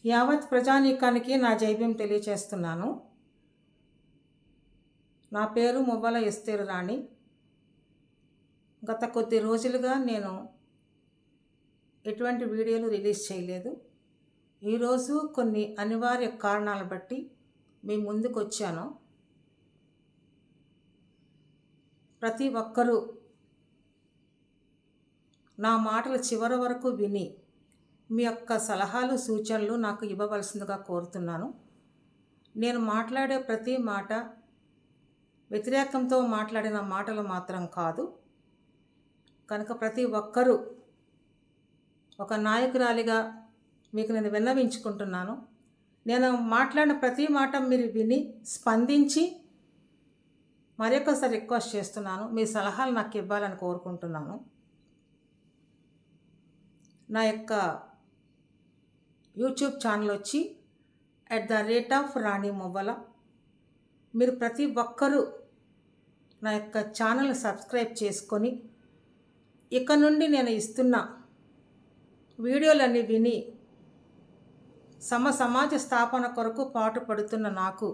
యావత్ ప్రజానీకానికి నా జైభీం తెలియచేస్తున్నాను. నా పేరు మువ్వల ఎస్తేరు రాణి. గత కొద్ది రోజులుగా నేను ఎటువంటి వీడియోలు రిలీజ్ చేయలేదు. ఈరోజు కొన్ని అనివార్య కారణాలను బట్టి మీ ముందుకు వచ్చాను. ప్రతి ఒక్కరూ నా మాటలు చివరి వరకు విని మీ యొక్క సలహాలు సూచనలు నాకు ఇవ్వవలసిందిగా కోరుతున్నాను. నేను మాట్లాడే ప్రతి మాట వ్యతిరేకంతో మాట్లాడిన మాటలు మాత్రం కాదు. కనుక ప్రతి ఒక్కరూ ఒక నాయకురాలిగా మీకు నేను విన్నవించుకుంటున్నాను. నేను మాట్లాడిన ప్రతి మాట మీరు విని స్పందించి మరొకసారి రిక్వెస్ట్ చేస్తున్నాను, మీ సలహాలు నాకు ఇవ్వాలని కోరుకుంటున్నాను. నా యొక్క యూట్యూబ్ ఛానల్ వచ్చి @రాణి మువ్వల. మీరు ప్రతి ఒక్కరూ నా యొక్క ఛానల్ని సబ్స్క్రైబ్ చేసుకొని ఇక నుండి నేను ఇస్తున్న వీడియోలన్నీ విని సమాజ స్థాపన కొరకు పాటుపడుతున్న నాకు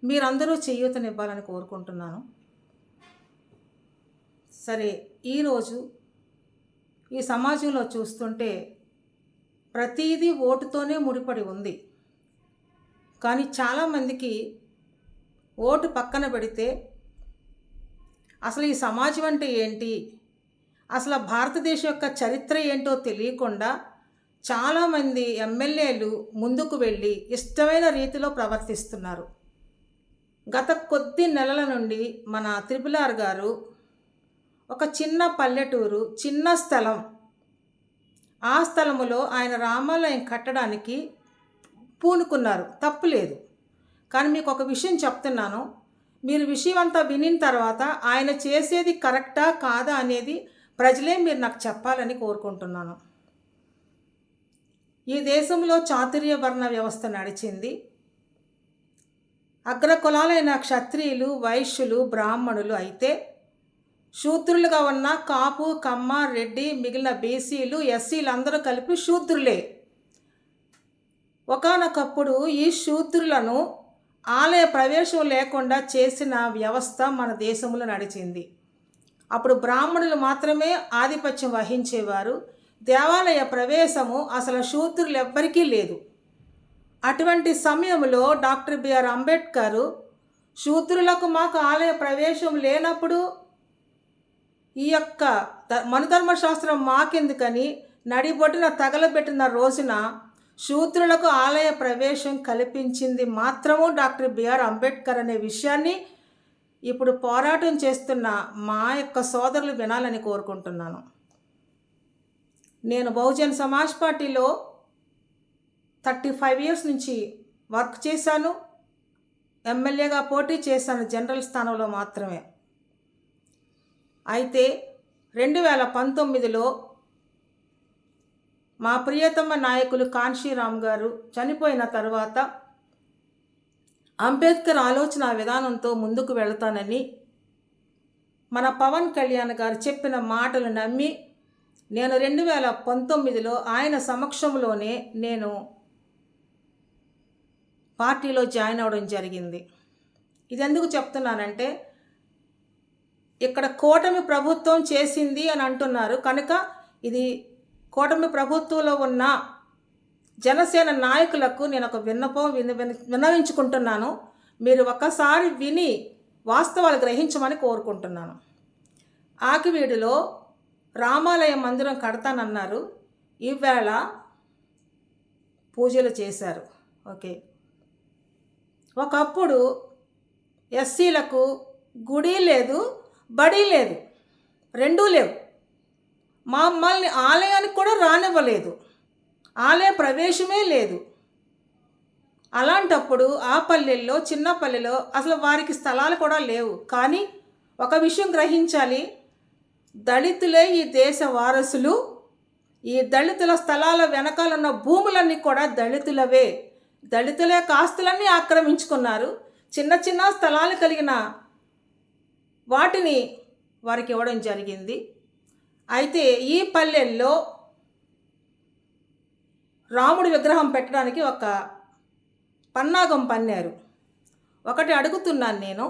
మీరందరూ చేయూతనివ్వాలని కోరుకుంటున్నాను. సరే, ఈరోజు ఈ సమాజంలో చూస్తుంటే ప్రతిదీ ఓటుతోనే ముడిపడి ఉంది. కానీ చాలామందికి ఓటు పక్కన పెడితే అసలు ఈ సమాజం అంటే ఏంటి, అసలు భారతదేశం యొక్క చరిత్ర ఏంటో తెలియకుండా చాలామంది ఎమ్మెల్యేలు ముందుకు వెళ్ళి ఇష్టమైన రీతిలో ప్రవర్తిస్తున్నారు. గత కొద్ది నెలల నుండి మన త్రిపుల్ గారు ఒక చిన్న పల్లెటూరు, చిన్న స్థలం, ఆ స్థలములో ఆయన రామాలయం కట్టడానికి పూనుకున్నారు. తప్పులేదు. కానీ మీకు ఒక విషయం చెప్తున్నాను, మీరు విషయం అంతా వినిన తర్వాత ఆయన చేసేది కరెక్టా కాదా అనేది ప్రజలే మీరు నాకు చెప్పాలని కోరుకుంటున్నాను. ఈ దేశంలో చాతుర్య వర్ణ వ్యవస్థ నడిచింది. అగ్రకులాలైన క్షత్రియులు, వైశ్యులు, బ్రాహ్మణులు అయితే శూద్రులుగా ఉన్న కాపు, కమ్మ, రెడ్డి, మిగిలిన బీసీలు, ఎస్సీలు అందరూ కలిపి శూద్రులే. ఒకానొకప్పుడు ఈ శూద్రులను ఆలయ ప్రవేశం లేకుండా చేసిన వ్యవస్థ మన దేశంలో నడిచింది. అప్పుడు బ్రాహ్మణులు మాత్రమే ఆధిపత్యం వహించేవారు. దేవాలయ ప్రవేశము అసలు శూద్రులు ఎవ్వరికీ లేదు. అటువంటి సమయంలో డాక్టర్ బిఆర్ అంబేద్కర్ శూద్రులకు మాకు ఆలయ ప్రవేశం లేనప్పుడు ఈ యొక్క మనుధర్మశాస్త్రం మాకెందుకని నడిబొడ్డున తగలబెట్టిన రోజున శూద్రులకు ఆలయ ప్రవేశం కల్పించింది మాత్రము డాక్టర్ బిఆర్ అంబేద్కర్ అనే విషయాన్ని ఇప్పుడు పోరాటం చేస్తున్న మా యొక్క సోదరులు వినాలని కోరుకుంటున్నాను. నేను బహుజన్ సమాజ్ పార్టీలో 35 years నుంచి వర్క్ చేశాను. ఎమ్మెల్యేగా పోటీ చేశాను, జనరల్ స్థానంలో మాత్రమే. అయితే 2019లో మా ప్రియతమ నాయకులు కాన్షీరామ్ గారు చనిపోయిన తర్వాత అంబేద్కర్ ఆలోచన విధానంతో ముందుకు వెళతానని మన పవన్ కళ్యాణ్ గారు చెప్పిన మాటలు నమ్మి నేను 2019లో ఆయన సమక్షంలోనే నేను పార్టీలో జాయిన్ అవ్వడం జరిగింది. ఇది ఎందుకు చెప్తున్నానంటే, ఇక్కడ కూటమి ప్రభుత్వం చేసింది అని అంటున్నారు కనుక ఇది కూటమి ప్రభుత్వంలో ఉన్న జనసేన నాయకులకు నేను ఒక విన్నవించుకుంటున్నాను. మీరు ఒక్కసారి విని వాస్తవాలు గ్రహించమని కోరుకుంటున్నాను. ఆకివీడులో రామాలయ మందిరం కడతానన్నారు. ఈవేళ పూజలు చేశారు. ఓకే, ఒకప్పుడు ఎస్సీలకు గుడి లేదు, బడి లేదు, రెండూ లేవు. మమ్మల్ని ఆలయానికి కూడా రానివ్వలేదు, ఆలయ ప్రవేశమే లేదు. అలాంటప్పుడు ఆ పల్లెల్లో, చిన్న పల్లెలో అసలు వారికి స్థలాలు కూడా లేవు. కానీ ఒక విషయం గ్రహించాలి, దళితులే ఈ దేశ వారసులు. ఈ దళితుల స్థలాల వెనకాలన్న భూములన్నీ కూడా దళితులవే. దళితులే ఆస్తులన్నీ ఆక్రమించుకున్నారు. చిన్న చిన్న స్థలాలు కలిగిన వాటిని వారికి ఇవ్వడం జరిగింది. అయితే ఈ పల్లెల్లో రాముడి విగ్రహం పెట్టడానికి ఒక పన్నాగం పన్నారు. ఒకటి అడుగుతున్నాను నేను,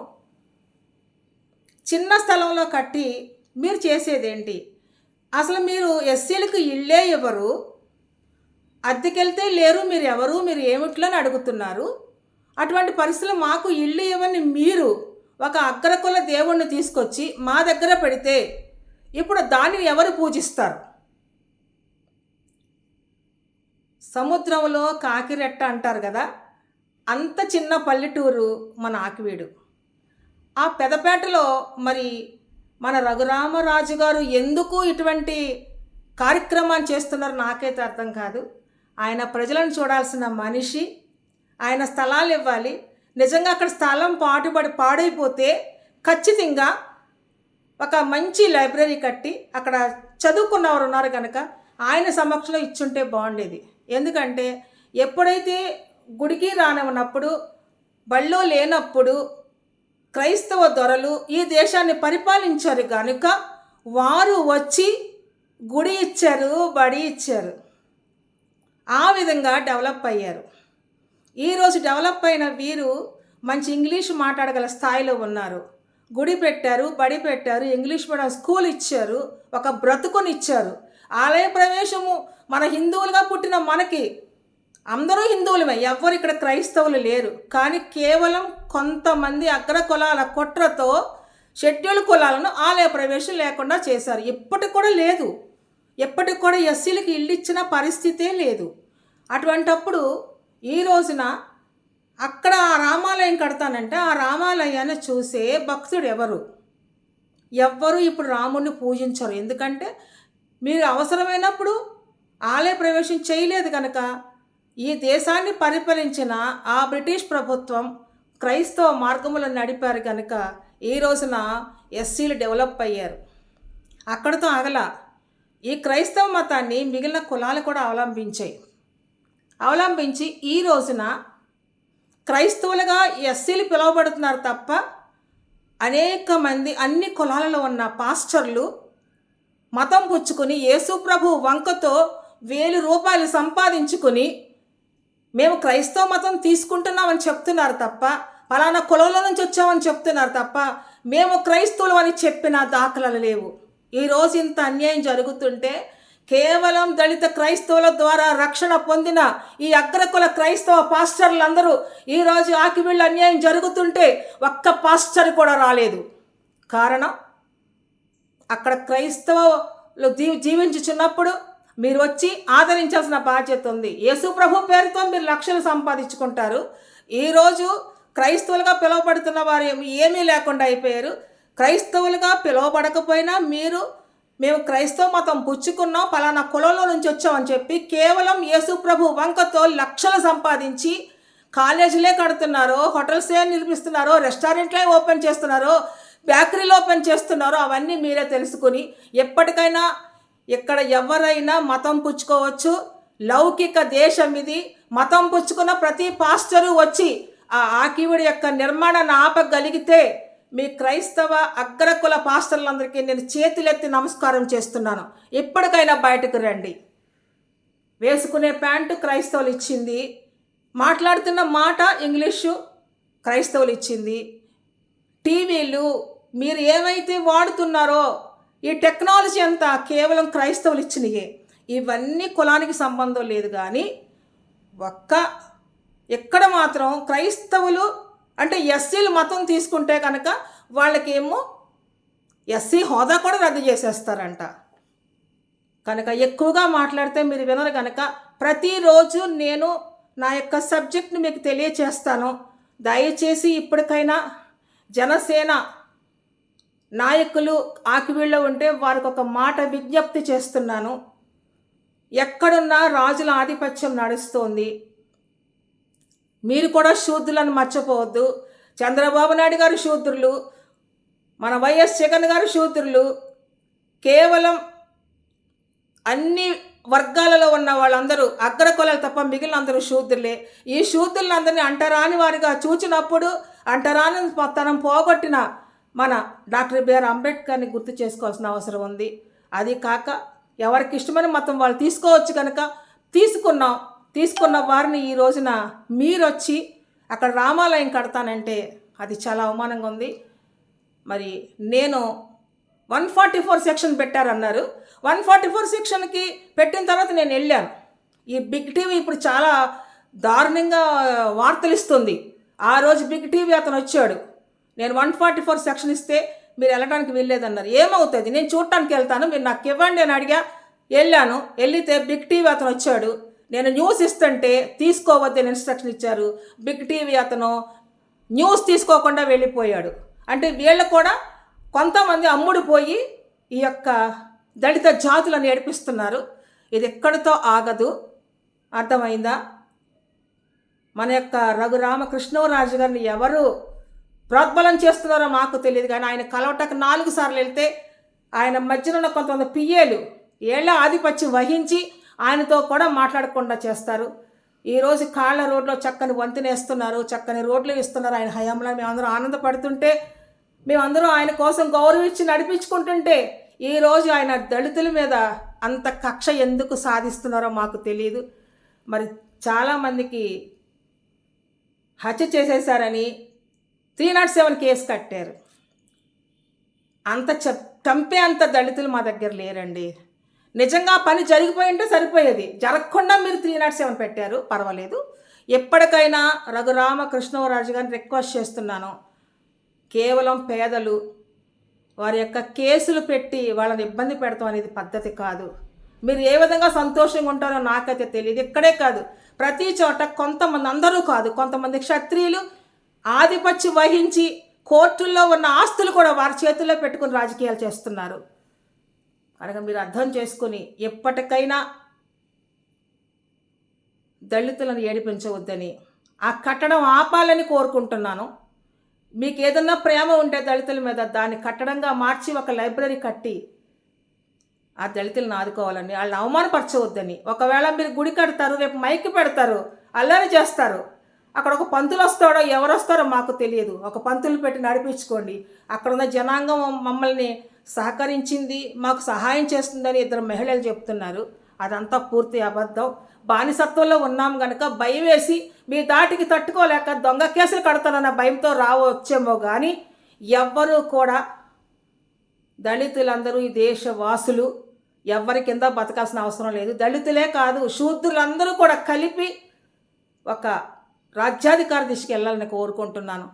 చిన్న స్థలంలో కట్టి మీరు చేసేదేంటి? అసలు మీరు ఎస్సీలకు ఇళ్ళే ఇవ్వరు, అద్దెకెళ్తే లేరు, మీరు ఎవరు, మీరు ఏమిట్లో అని అడుగుతున్నారు. అటువంటి పరిస్థితులు మాకు ఇల్లు ఇవ్వని మీరు ఒక అగ్రకుల దేవుణ్ణి తీసుకొచ్చి మా దగ్గర పెడితే ఇప్పుడు దానిని ఎవరు పూజిస్తారు? సముద్రంలో కాకిరెట్ట అంటారు కదా, అంత చిన్న పల్లెటూరు మన ఆకివీడు. ఆ పెదపేటలో మరి మన రఘురామరాజు గారు ఎందుకు ఇటువంటి కార్యక్రమాన్ని చేస్తున్నారు నాకైతే అర్థం కాదు. ఆయన ప్రజలను చూడాల్సిన మనిషి, ఆయన స్థలాలు ఇవ్వాలి. నిజంగా అక్కడ స్థలం పాడైపోతే ఖచ్చితంగా ఒక మంచి లైబ్రరీ కట్టి అక్కడ చదువుకున్నవారు ఉన్నారు కనుక ఆయన సమక్షంలో ఇచ్చుంటే బాగుండేది. ఎందుకంటే ఎప్పుడైతే గుడికి రానివ్వనప్పుడు, బళ్ళో లేనప్పుడు క్రైస్తవ దొరలు ఈ దేశాన్ని పరిపాలించారు కనుక వారు వచ్చి గుడి ఇచ్చారు, బడి ఇచ్చారు. ఆ విధంగా డెవలప్ అయ్యారు. ఈరోజు డెవలప్ అయిన వీరు మంచి ఇంగ్లీష్ మాట్లాడగల స్థాయిలో ఉన్నారు. గుడి పెట్టారు, బడి పెట్టారు, ఇంగ్లీష్ మీడియం స్కూల్ ఇచ్చారు, ఒక బ్రతుకునిచ్చారు. ఆలయ ప్రవేశము మన హిందువులుగా పుట్టిన మనకి, అందరూ హిందువులమే, ఎవ్వరు ఇక్కడ క్రైస్తవులు లేరు. కానీ కేవలం కొంతమంది అగ్ర కులాల కుట్రతో షెడ్యూల్ కులాలను ఆలయ ప్రవేశం లేకుండా చేశారు. ఇప్పటికి కూడా లేదు, ఎప్పటికి కూడా ఎస్సీలకి ఇల్లు ఇచ్చిన పరిస్థితే లేదు. అటువంటప్పుడు ఈ రోజున అక్కడ ఆ రామాలయం కడతానంటే ఆ రామాలయాన్ని చూసే భక్తుడు ఎవ్వరు ఇప్పుడు రాముడిని పూజించరు. ఎందుకంటే మీరు అవసరమైనప్పుడు ఆలయ ప్రవేశం చేయలేదు కనుక. ఈ దేశాన్ని పరిపాలించిన ఆ బ్రిటిష్ ప్రభుత్వం క్రైస్తవ మార్గములను నడిపారు కనుక ఈ రోజున ఎస్సీలు డెవలప్ అయ్యారు. అక్కడితో ఆగల, ఈ క్రైస్తవ మతాన్ని మిగిలిన కులాలు కూడా అవలంబించి ఈ రోజున క్రైస్తవులుగా ఎస్సీలు పిలువబడుతున్నారు తప్ప అనేక మంది అన్ని కులాలలో ఉన్న పాస్టర్లు మతం పుచ్చుకొని యేసు ప్రభు వంకతో 1000 రూపాయలు సంపాదించుకొని మేము క్రైస్తవ మతం తీసుకుంటున్నామని చెప్తున్నారు తప్ప, ఫలానా కులంలో నుంచి వచ్చామని చెప్తున్నారు తప్ప మేము క్రైస్తవులు అని చెప్పిన దాఖలాలు లేవు. ఈరోజు ఇంత అన్యాయం జరుగుతుంటే కేవలం దళిత క్రైస్తవుల ద్వారా రక్షణ పొందిన ఈ అగ్రకుల క్రైస్తవ పాస్టర్లందరూ ఈరోజు ఆకివీళ్ళు అన్యాయం జరుగుతుంటే ఒక్క పాస్టర్ కూడా రాలేదు. కారణం అక్కడ క్రైస్తవులు జీవించుచున్నప్పుడు మీరు వచ్చి ఆదరించాల్సిన బాధ్యత ఉంది. యేసు ప్రభు పేరుతో మీరు లక్షలు సంపాదించుకుంటారు. ఈరోజు క్రైస్తవులుగా పిలువబడుతున్న వారు ఏమీ లేకుండా అయిపోయారు. క్రైస్తవులుగా పిలువబడకపోయినా మేము క్రైస్తవ మతం పుచ్చుకున్నాం, పలానా కులంలో నుంచి వచ్చామని చెప్పి కేవలం యేసు ప్రభు వంకతో లక్షలు సంపాదించి కాలేజీలే కడుతున్నారో, హోటల్సే నిర్మిస్తున్నారో, రెస్టారెంట్లే ఓపెన్ చేస్తున్నారో, బేకరీలు ఓపెన్ చేస్తున్నారో అవన్నీ మీరే తెలుసుకుని ఎప్పటికైనా ఇక్కడ ఎవరైనా మతం పుచ్చుకోవచ్చు. లౌకిక దేశం ఇది. మతం పుచ్చుకున్న ప్రతి పాస్టరు వచ్చి ఆ ఆకివీడి యొక్క నిర్మాణాన్ని ఆపగలిగితే మీ క్రైస్తవ అగ్రకుల పాస్టర్లందరికీ నేను చేతులెత్తి నమస్కారం చేస్తున్నాను. ఎప్పటికైనా బయటకు రండి. వేసుకునే ప్యాంటు క్రైస్తవులు ఇచ్చింది, మాట్లాడుతున్న మాట ఇంగ్లీషు క్రైస్తవులు ఇచ్చింది, టీవీలు మీరు ఏమైతే వాడుతున్నారో ఈ టెక్నాలజీ అంతా కేవలం క్రైస్తవులు ఇచ్చినయే. ఇవన్నీ కులానికి సంబంధం లేదు. కానీ ఎక్కడ మాత్రం క్రైస్తవులు అంటే ఎస్సీలు మతం తీసుకుంటే కనుక వాళ్ళకేమో ఎస్సీ హోదా కూడా రద్దు చేసేస్తారంట. కనుక ఎక్కువగా మాట్లాడితే మీరు వినరు కనుక ప్రతిరోజు నేను నా యొక్క సబ్జెక్ట్ని మీకు తెలియచేస్తాను. దయచేసి ఇప్పటికైనా జనసేన నాయకులు ఆకివీళ్ళలో ఉంటే వారికి ఒక మాట విజ్ఞప్తి చేస్తున్నాను. ఎక్కడున్నా రాజుల ఆధిపత్యం నడుస్తోంది. మీరు కూడా శూద్రులను మర్చిపోవద్దు. చంద్రబాబు నాయుడు గారు శూద్రులు, మన వైఎస్ జగన్ గారు శూద్రులు. కేవలం అన్ని వర్గాలలో ఉన్న వాళ్ళందరూ అగ్రకులాలు తప్ప మిగిలిన అందరూ శూద్రులే. ఈ శూద్రులందరినీ అంటరాని వారిగా చూచినప్పుడు అంటరాని తనం పోగొట్టిన మన డాక్టర్ బిఆర్ అంబేద్కర్ని గుర్తు చేసుకోవాల్సిన అవసరం ఉంది. అది కాక ఎవరికి ఇష్టమైన మతం వాళ్ళు తీసుకోవచ్చు కనుక తీసుకున్నాం. తీసుకున్న వారిని ఈ రోజున మీరొచ్చి అక్కడ రామాలయం కడతానంటే అది చాలా అవమానంగా ఉంది. మరి నేను 144 సెక్షన్ పెట్టారన్నారు. 144 సెక్షన్కి పెట్టిన తర్వాత నేను వెళ్ళాను. ఈ బిగ్ టీవీ ఇప్పుడు చాలా దారుణంగా వార్తలు ఇస్తుంది. ఆ రోజు బిగ్ టీవీ అతను వచ్చాడు, నేను 144 సెక్షన్ ఇస్తే మీరు వెళ్ళడానికి వెళ్ళలేదన్నారు. ఏమవుతుంది, నేను చూడటానికి వెళ్తాను, మీరు నాకు ఇవ్వండి అని అడిగా. వెళ్ళాను. వెళ్తే బిగ్ టీవీ అతను వచ్చాడు, నేను న్యూస్ ఇస్తుంటే తీసుకోవద్దని ఇన్స్ట్రక్షన్ ఇచ్చారు. బిగ్ టీవీ అతను న్యూస్ తీసుకోకుండా వెళ్ళిపోయాడు. అంటే వీళ్ళు కూడా కొంతమంది అమ్ముడుపోయి ఈ యొక్క దళిత జాతులను ఏడిపిస్తున్నారు. ఇది ఎక్కడితో ఆగదు, అర్థమైందా? మన యొక్క రఘురామకృష్ణరాజు గారిని ఎవరు ప్రోద్బలం చేస్తున్నారో మాకు తెలియదు, కానీ ఆయన కలవటకు 4 సార్లు వెళ్తే ఆయన మధ్యలో ఉన్న కొంతమంది పిఏలు ఏళ్ళ ఆధిపత్యం వహించి ఆయనతో కూడా మాట్లాడకుండా చేస్తారు. ఈరోజు కాళ్ళ రోడ్లో చక్కని వంతెనేస్తున్నారు, చక్కని రోడ్లు ఇస్తున్నారు. ఆయన హయాంలో మేమందరం ఆనందపడుతుంటే, మేమందరం ఆయన కోసం గౌరవించి నడిపించుకుంటుంటే, ఈరోజు ఆయన దళితుల మీద అంత కక్ష ఎందుకు సాధిస్తున్నారో మాకు తెలియదు. మరి చాలామందికి హత్య చేసేశారని 307 కేసు కట్టారు. అంత చంపే అంత దళితులు మా దగ్గర లేరండి. నిజంగా పని జరిగిపోయి ఉంటే సరిపోయేది, జరగకుండా మీరు 307 పెట్టారు, పర్వాలేదు. ఎప్పటికైనా రఘురామకృష్ణరాజు గారిని రిక్వెస్ట్ చేస్తున్నాను, కేవలం పేదలు వారి యొక్క కేసులు పెట్టి వాళ్ళని ఇబ్బంది పెడతాం అనేది పద్ధతి కాదు. మీరు ఏ విధంగా సంతోషంగా ఉంటారో నాకైతే తెలియదు. ఇక్కడే కాదు, ప్రతి చోట కొంతమంది, అందరూ కాదు, కొంతమంది క్షత్రియులు ఆధిపత్యం వహించి కోర్టుల్లో ఉన్న ఆస్తులు కూడా వారి చేతుల్లో పెట్టుకుని రాజకీయాలు చేస్తున్నారు. కనుక మీరు అర్థం చేసుకుని ఎప్పటికైనా దళితులను ఏడిపించవద్దని, ఆ కట్టడం ఆపాలని కోరుకుంటున్నాను. మీకు ఏదన్నా ప్రేమ ఉంటే దళితుల మీద, దాన్ని కట్టడంగా మార్చి ఒక లైబ్రరీ కట్టి ఆ దళితులను ఆదుకోవాలని, వాళ్ళని అవమానపరచవద్దని. ఒకవేళ మీరు గుడి కడతారు, రేపు మైక్ పెడతారు, అల్లరి చేస్తారు, అక్కడ ఒక పంతులు వస్తాడో ఎవరు వస్తారో మాకు తెలియదు, ఒక పంతులు పెట్టి నడిపించుకోండి. అక్కడ ఉన్న జనాంగం మమ్మల్ని సహకరించింది, మాకు సహాయం చేస్తుందని 2 మహిళలు చెప్తున్నారు. అదంతా పూర్తి అబద్ధం. బానిసత్వంలో ఉన్నాం కనుక భయం వేసి మీ దాటికి తట్టుకోలేక దొంగ కేసులు కడతానన్న భయంతో వచ్చేమో కానీ ఎవ్వరూ కూడా, దళితులందరూ ఈ దేశవాసులు, ఎవరి కింద బతకాల్సిన అవసరం లేదు. దళితులే కాదు, శూద్రులందరూ కూడా కలిపి ఒక రాజ్యాధికార దిశకి వెళ్ళాలని కోరుకుంటున్నాను.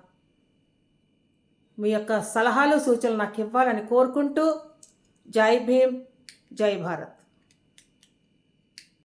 మీ యొక్క సలహాలు సూచనలు నాకు ఇవ్వాలని కోరుకుంటూ, జై భీమ్, జై భారత్.